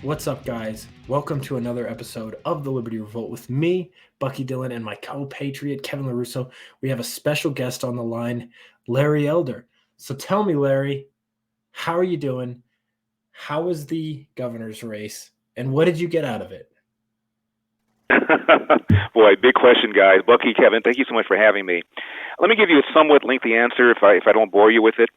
What's up, guys? Welcome to another episode of the Liberty Revolt with me, Bucky Dillon, and my co-patriot, Kevin LaRusso. We have a special guest on the line, Larry Elder. So tell me, Larry, how are you doing? How was the governor's race? And what did you get out of it? Boy, big question, guys. Bucky, Kevin, thank you so much for having me. Let me give you a somewhat lengthy answer if I don't bore you with it.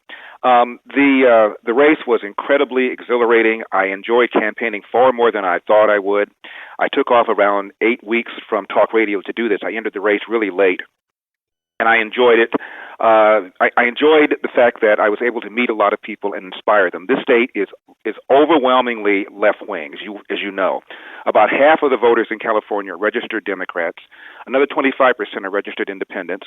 The race was incredibly exhilarating. I enjoyed campaigning far more than I thought I would. I took off around 8 weeks from talk radio to do this. I entered the race really late, and I enjoyed it. I enjoyed the fact that I was able to meet a lot of people and inspire them. This state is overwhelmingly left wing, as you know. About half of the voters in California are registered Democrats. Another 25% are registered independents.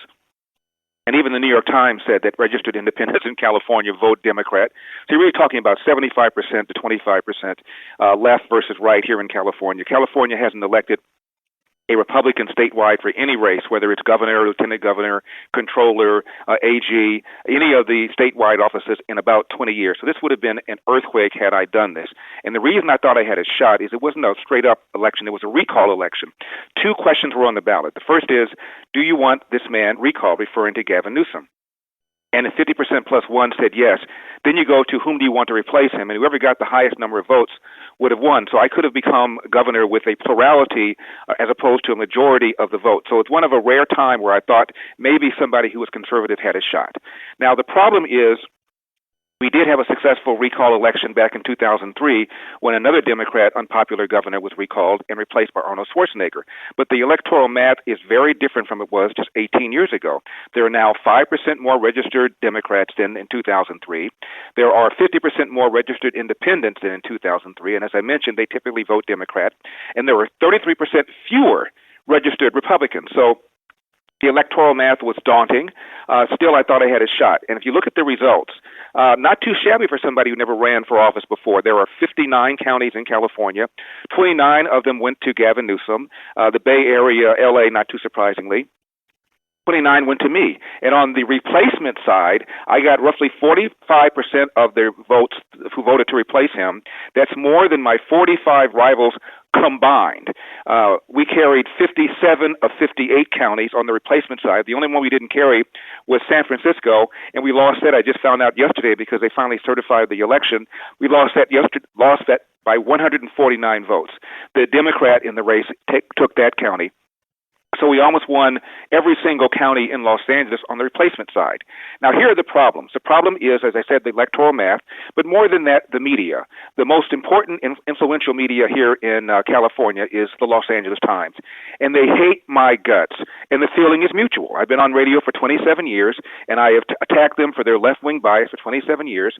And even the New York Times said that registered independents in California vote Democrat. So you're really talking about 75% to 25% left versus right here in California. California hasn't elected a Republican statewide for any race, whether it's governor, lieutenant governor, controller, AG, any of the statewide offices in about 20 years. So this would have been an earthquake had I done this. And the reason I thought I had a shot is it wasn't a straight-up election. It was a recall election. Two questions were on the ballot. The first is, do you want this man recalled, referring to Gavin Newsom? And if 50% plus one said yes, then you go to whom do you want to replace him, and whoever got the highest number of votes would have won. So I could have become governor with a plurality as opposed to a majority of the vote. So it's one of a rare time where I thought maybe somebody who was conservative had a shot. Now the problem is, we did have a successful recall election back in 2003 when another Democrat unpopular governor was recalled and replaced by Arnold Schwarzenegger. But the electoral math is very different from it was just 18 years ago. There are now 5% more registered Democrats than in 2003. There are 50% more registered independents than in 2003. And as I mentioned, they typically vote Democrat. And there were 33% fewer registered Republicans. So the electoral math was daunting. Still, I thought I had a shot. And if you look at the results, not too shabby for somebody who never ran for office before. There are 59 counties in California. 29 of them went to Gavin Newsom. The Bay Area, LA, not too surprisingly. 29 went to me. And on the replacement side, I got roughly 45% of their votes who voted to replace him. That's more than my 45 rivals combined. We carried 57 of 58 counties on the replacement side. The only one we didn't carry was San Francisco, and we lost that. I just found out yesterday because they finally certified the election. We lost that by 149 votes. The Democrat in the race took that county. So we almost won every single county in Los Angeles on the replacement side. Now, here are the problems. The problem is, as I said, the electoral math, but more than that, the media. The most important influential media here in California is the Los Angeles Times, and they hate my guts, and the feeling is mutual. I've been on radio for 27 years, and I have attacked them for their left-wing bias for 27 years.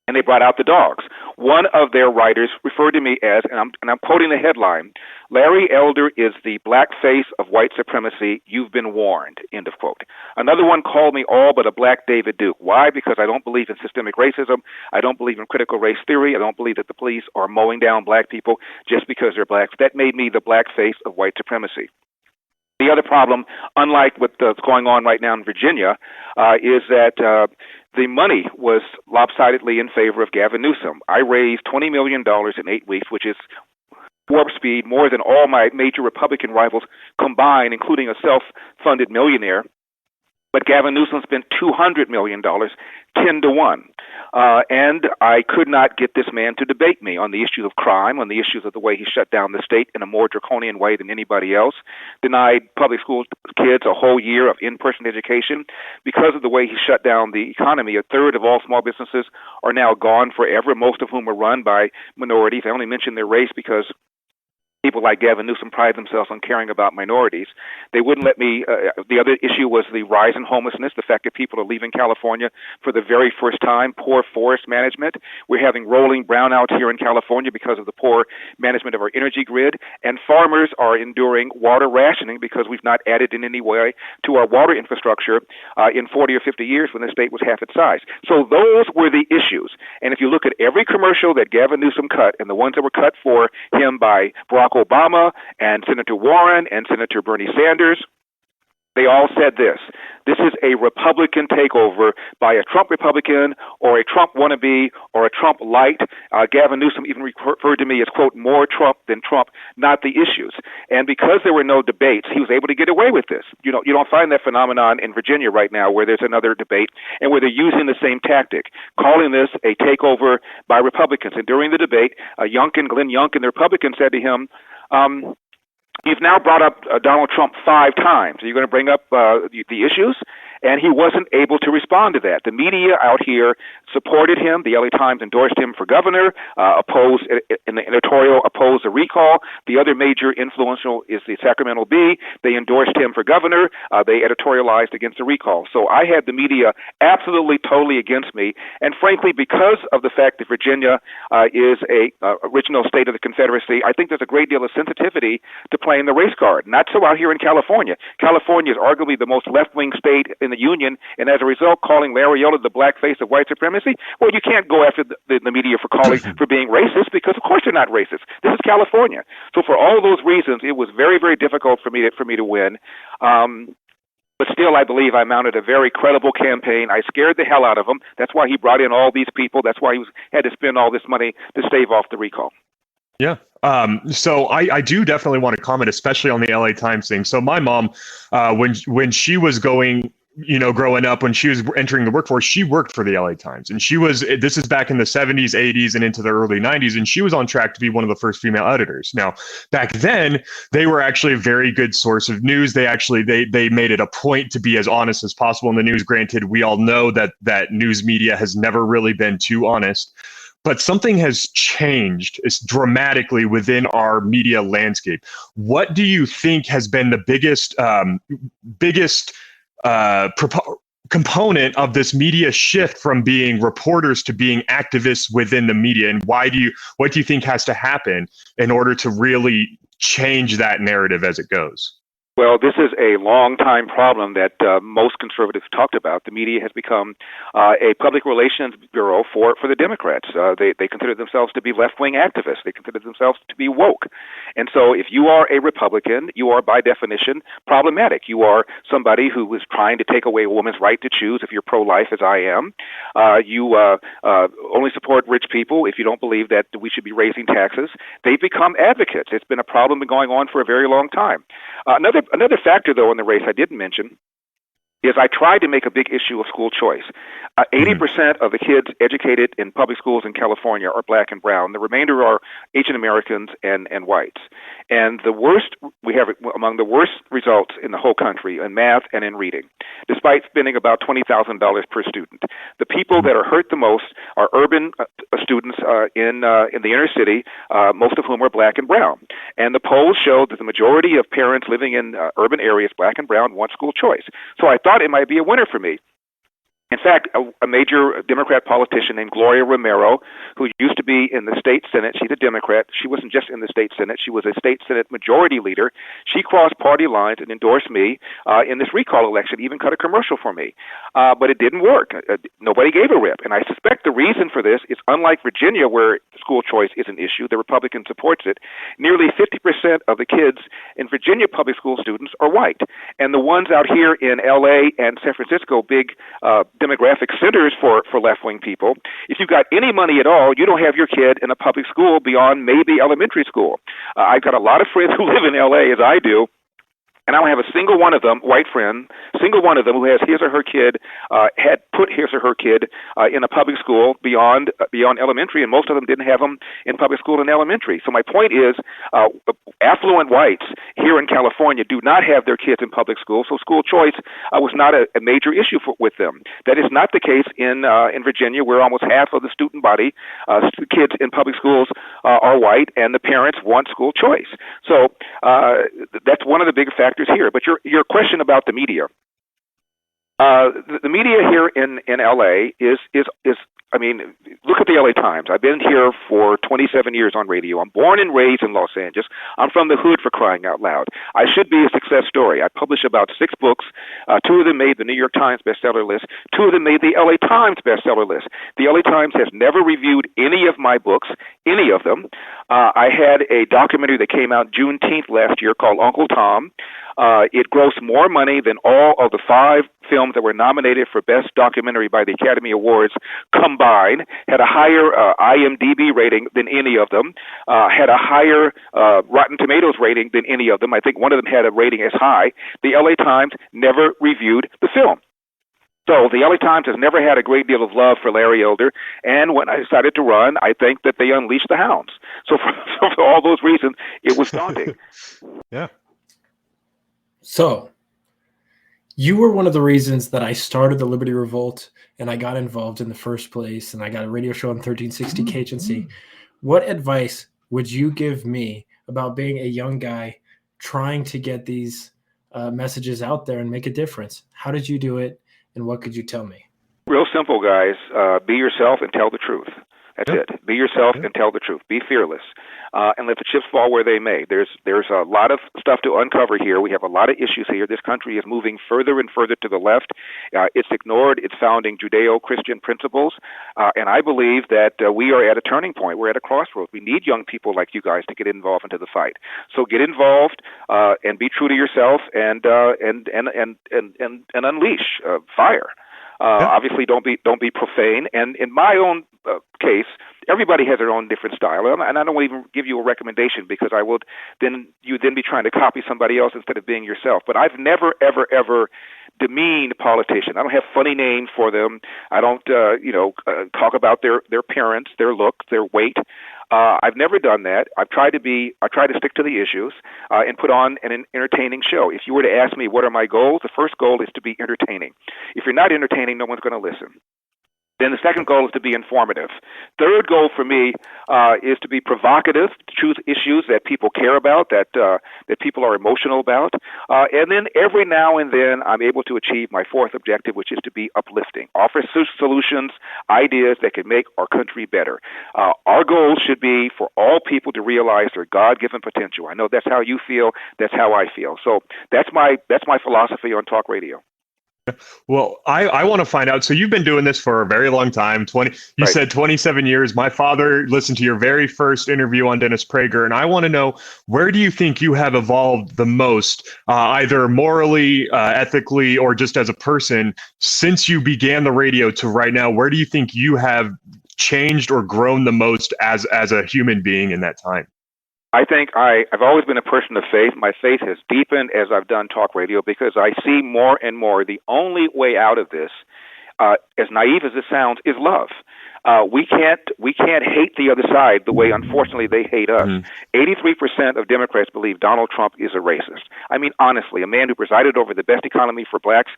And they brought out the dogs. One of their writers referred to me as, and I'm quoting the headline, Larry Elder is the black face of white supremacy. You've been warned, end of quote. Another one called me all but a black David Duke. Why? Because I don't believe in systemic racism. I don't believe in critical race theory. I don't believe that the police are mowing down black people just because they're blacks. That made me the black face of white supremacy. The other problem, unlike what's going on right now in Virginia, is that the money was lopsidedly in favor of Gavin Newsom. I raised $20 million in 8 weeks, which is warp speed, more than all my major Republican rivals combined, including a self-funded millionaire. But Gavin Newsom spent $200 million, 10 to 1. And I could not get this man to debate me on the issues of crime, on the issues of the way he shut down the state in a more draconian way than anybody else, denied public school kids a whole year of in-person education. Because of the way he shut down the economy, a third of all small businesses are now gone forever, most of whom are run by minorities. I only mention their race because people like Gavin Newsom pride themselves on caring about minorities. They wouldn't let me, the other issue was the rise in homelessness, the fact that people are leaving California for the very first time, poor forest management. We're having rolling brownouts here in California because of the poor management of our energy grid, and farmers are enduring water rationing because we've not added in any way to our water infrastructure in 40 or 50 years when the state was half its size. So those were the issues. And if you look at every commercial that Gavin Newsom cut and the ones that were cut for him by Barack Obama and Senator Warren and Senator Bernie Sanders, they all said this. This is a Republican takeover by a Trump Republican or a Trump wannabe or a Trump light. Gavin Newsom even referred to me as, quote, more Trump than Trump, not the issues. And because there were no debates, he was able to get away with this. You don't find that phenomenon in Virginia right now where there's another debate and where they're using the same tactic, calling this a takeover by Republicans. And during the debate, Glenn Youngkin, the Republican, said to him, you've now brought up Donald Trump 5 times. Are you going to bring up the issues? And he wasn't able to respond to that. The media out here supported him. The LA Times endorsed him for governor, opposed in the editorial, opposed the recall. The other major influential is the Sacramento Bee. They endorsed him for governor. They editorialized against the recall. So I had the media absolutely, totally against me. And frankly, because of the fact that Virginia is a original state of the Confederacy, I think there's a great deal of sensitivity to playing the race card. Not so out here in California. California is arguably the most left-wing state in the union, and as a result, calling Larry Elder the black face of white supremacy. Well, you can't go after the media for calling for being racist, because of course they're not racist. This is California. So for all those reasons, it was very, very difficult for me to win. But still, I believe I mounted a very credible campaign. I scared the hell out of him. That's why he brought in all these people. That's why he had to spend all this money to stave off the recall. Yeah. So I do definitely want to comment, especially on the LA Times thing. So my mom, when she was growing up, when she was entering the workforce, she worked for the LA Times, and this is back in the 70s, 80s, and into the early 90s, and she was on track to be one of the first female editors. Now, back then, they were actually a very good source of news. They made it a point to be as honest as possible in the news. Granted, we all know that news media has never really been too honest. But something has changed dramatically within our media landscape. What do you think has been the biggest component of this media shift from being reporters to being activists within the media? And what do you think has to happen in order to really change that narrative as it goes? Well, this is a long-time problem that most conservatives talked about. The media has become a public relations bureau for the Democrats. They consider themselves to be left-wing activists. They consider themselves to be woke. And so if you are a Republican, you are by definition problematic. You are somebody who is trying to take away a woman's right to choose if you're pro-life, as I am. You only support rich people if you don't believe that we should be raising taxes. They've become advocates. It's been a problem going on for a very long time. Another factor, though, in the race I didn't mention is I tried to make a big issue of school choice. 80% of the kids educated in public schools in California are black and brown. The remainder are Asian Americans and whites. And we have among the worst results in the whole country in math and in reading, despite spending about $20,000 per student. The people that are hurt the most are urban students in the inner city, most of whom are black and brown. And the polls show that the majority of parents living in urban areas, black and brown, want school choice. So I thought it might be a winner for me. In fact, a major Democrat politician named Gloria Romero, who used to be in the state Senate, she's a Democrat. She wasn't just in the state Senate. She was a state Senate majority leader. She crossed party lines and endorsed me in this recall election, even cut a commercial for me. But it didn't work. Nobody gave a rip. And I suspect the reason for this is, unlike Virginia, where school choice is an issue, the Republican supports it, nearly 50% of the kids in Virginia public school students are white. And the ones out here in L.A. and San Francisco, big demographic centers for left-wing people, if you've got any money at all, you don't have your kid in a public school beyond maybe elementary school. I've got a lot of friends who live in L.A., as I do, and I don't have a single one of them, white friend, single one of them who has his or her kid, had put his or her kid in a public school beyond elementary, and most of them didn't have them in public school and elementary. So my point is, affluent whites here in California do not have their kids in public school, so school choice was not a major issue with them. That is not the case in Virginia, where almost half of the student body, kids in public schools, are white, and the parents want school choice. So that's one of the big factors here. But your question about the media, the media here in LA is I mean, look at the LA Times. I've been here for 27 years on radio. I'm born and raised in Los Angeles. I'm from the hood, for crying out loud. I should be a success story. I publish about 6 books. 2 of them made the New York Times bestseller list. 2 of them made the LA Times bestseller list. The LA Times has never reviewed any of my books, any of them. I had a documentary that came out Juneteenth last year called Uncle Tom. It grossed more money than all of the 5 films that were nominated for Best Documentary by the Academy Awards combined, had a higher IMDb rating than any of them, had a higher Rotten Tomatoes rating than any of them. I think one of them had a rating as high. The LA Times never reviewed the film. So the LA Times has never had a great deal of love for Larry Elder, and when I decided to run, I think that they unleashed the hounds. So for all those reasons, it was daunting. Yeah. So you were one of the reasons that I started the Liberty Revolt and I got involved in the first place, and I got a radio show on 1360 KHNC. What advice would you give me about being a young guy trying to get these messages out there and make a difference? How did you do it, and what could you tell me? Real simple, guys. Be yourself and tell the truth. That's it. Be yourself and tell the truth. Be fearless, and let the chips fall where they may. There's a lot of stuff to uncover here. We have a lot of issues here. This country is moving further and further to the left. It's ignored its founding Judeo-Christian principles, and I believe that we are at a turning point. We're at a crossroads. We need young people like you guys to get involved into the fight. So get involved and be true to yourself and unleash fire. Obviously, don't be profane. And in my own case, everybody has their own different style, and I don't even give you a recommendation because you'd then be trying to copy somebody else instead of being yourself. But I've never, ever demeaned politicians. I don't have funny names for them. I don't, talk about their appearance, their look, their weight. I've never done that. I try to stick to the issues and put on an entertaining show. If you were to ask me what are my goals, the first goal is to be entertaining. If you're not entertaining, no one's going to listen. Then the second goal is to be informative. Third goal for me is to be provocative, to choose issues that people care about, that people are emotional about. And then every now and then I'm able to achieve my fourth objective, which is to be uplifting, offer solutions, ideas that can make our country better. Our goal should be for all people to realize their God-given potential. I know that's how you feel. That's how I feel. So that's my philosophy on talk radio. Well, I want to find out. So you've been doing this for a very long time. You said 27 years. My father listened to your very first interview on Dennis Prager, and I want to know, where do you think you have evolved the most, either morally, ethically, or just as a person, since you began the radio to right now? Where do you think you have changed or grown the most as a human being in that time? I think I've always been a person of faith. My faith has deepened as I've done talk radio because I see more and more the only way out of this, as naive as it sounds, is love. We can't hate the other side the way, unfortunately, they hate us. 83% of Democrats believe Donald Trump is a racist. I mean, honestly, a man who presided over the best economy for blacks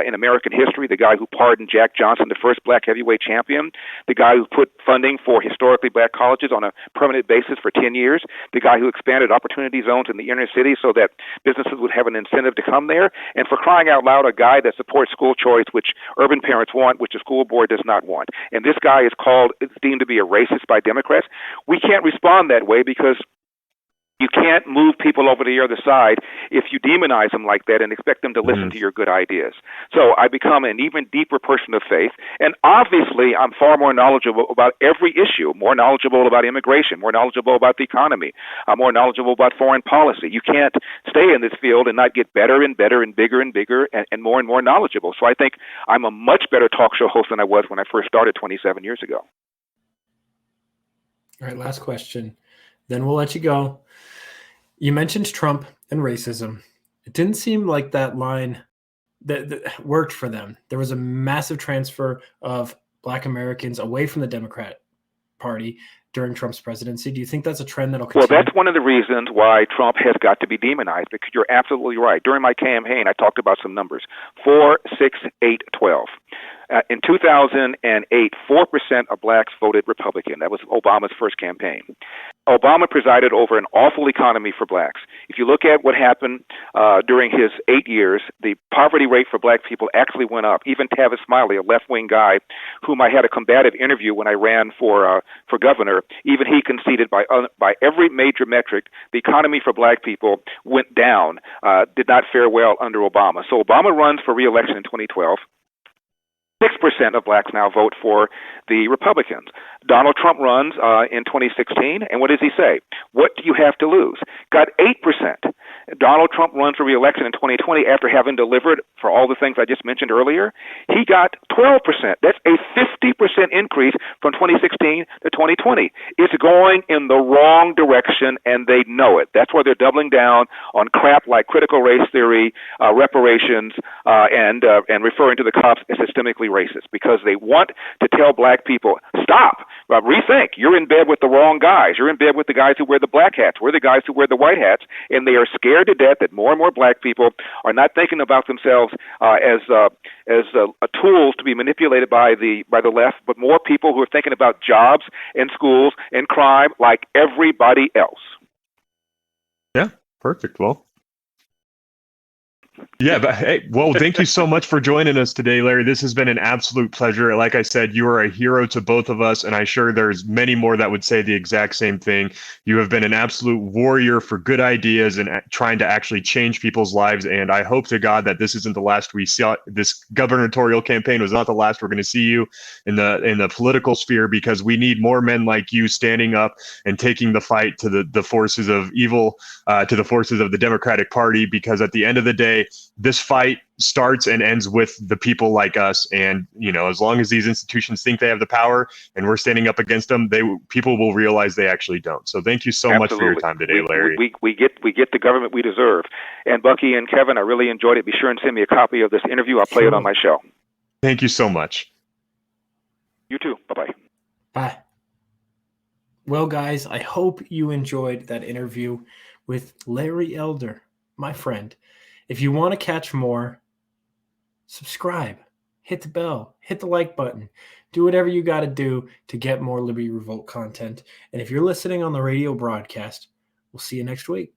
in American history, the guy who pardoned Jack Johnson, the first black heavyweight champion, the guy who put funding for historically black colleges on a permanent basis for 10 years, the guy who expanded opportunity zones in the inner city so that businesses would have an incentive to come there, and for crying out loud, a guy that supports school choice, which urban parents want, which the school board does not want. And this guy is deemed to be a racist by Democrats. We can't respond that way because you can't move people over to the other side if you demonize them like that and expect them to listen to your good ideas. So I become an even deeper person of faith, and obviously I'm far more knowledgeable about every issue, more knowledgeable about immigration, more knowledgeable about the economy, more knowledgeable about foreign policy. You can't stay in this field and not get better and better and bigger and more knowledgeable. So I think I'm a much better talk show host than I was when I first started 27 years ago. All right, last question. Then we'll let you go. You mentioned Trump and racism. It didn't seem like that line that worked for them. There was a massive transfer of Black Americans away from the Democrat Party during Trump's presidency. Do you think that's a trend that'll continue? Well, that's one of the reasons why Trump has got to be demonized, because you're absolutely right. During my campaign, I talked about some numbers: 4, 6, 8, 12. In 2008, 4% of blacks voted Republican. That was Obama's first campaign. Obama presided over an awful economy for blacks. If you look at what happened during his 8 years, the poverty rate for black people actually went up. Even Tavis Smiley, a left-wing guy whom I had a combative interview when I ran for governor, even he conceded by every major metric, the economy for black people went down, did not fare well under Obama. So Obama runs for re-election in 2012. 6% of blacks now vote for the Republicans. Donald Trump runs in 2016, and what does he say? What do you have to lose? Got 8%. Donald Trump runs for re-election in 2020 after having delivered for all the things I just mentioned earlier. He got 12%. That's a 50% increase from 2016 to 2020. It's going in the wrong direction, and they know it. That's why they're doubling down on crap like critical race theory, reparations, and referring to the cops as systemically racist, because they want to tell black people, stop, rethink. You're in bed with the wrong guys. You're in bed with the guys who wear the black hats. We're the guys who wear the white hats, and they are scared to death that more and more black people are not thinking about themselves as tools to be manipulated by the left, but more people who are thinking about jobs and schools and crime like everybody else. Yeah, perfect. Well, yeah, but hey, well, thank you so much for joining us today, Larry. This has been an absolute pleasure. Like I said, you are a hero to both of us, and I'm sure there's many more that would say the exact same thing. You have been an absolute warrior for good ideas and trying to actually change people's lives. And I hope to God that this isn't the last we saw. This gubernatorial campaign was not the last we're going to see you in the political sphere, because we need more men like you standing up and taking the fight to the forces of evil, to the forces of the Democratic Party. Because at the end of the day, this fight starts and ends with the people like us. And, as long as these institutions think they have the power and we're standing up against them, people will realize they actually don't. So thank you so much for your time today, Larry. We get the government we deserve. And Bucky and Kevin, I really enjoyed it. Be sure and send me a copy of this interview. I'll play it on my show. Thank you so much. You too. Bye-bye. Bye. Well, guys, I hope you enjoyed that interview with Larry Elder, my friend. If you want to catch more, subscribe, hit the bell, hit the like button, do whatever you got to do to get more Liberty Revolt content. And if you're listening on the radio broadcast, we'll see you next week.